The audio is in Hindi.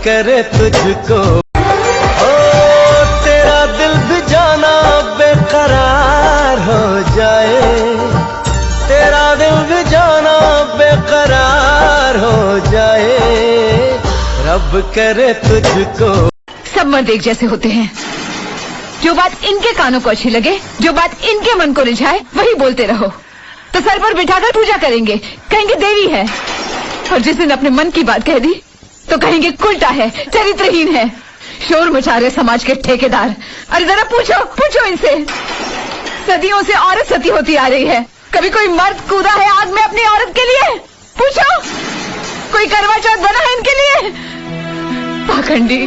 करे तुझको, ओ तेरा दिल भी जाना बेकरार हो जाए, तेरा दिल भी जाना बेकरार हो जाए, रब करे तुझको। सब मर्द एक जैसे होते हैं, जो बात इनके कानों को अच्छी लगे, जो बात इनके मन को रिझाए वही बोलते रहो। तो सर पर बिठाकर पूजा करेंगे, कहेंगे देवी है, और जिस दिन अपने मन की बात कह दी तो कहेंगे उल्टा है, चरित्रहीन है। शोर मचा रहे समाज के ठेकेदार। अरे जरा पूछो पूछो इनसे, सदियों से औरत सती होती आ रही है, कभी कोई मर्द कूदा है आग में अपनी औरत के लिए? पूछो, कोई करवा चौथ बना है इनके लिए? पाखंडी।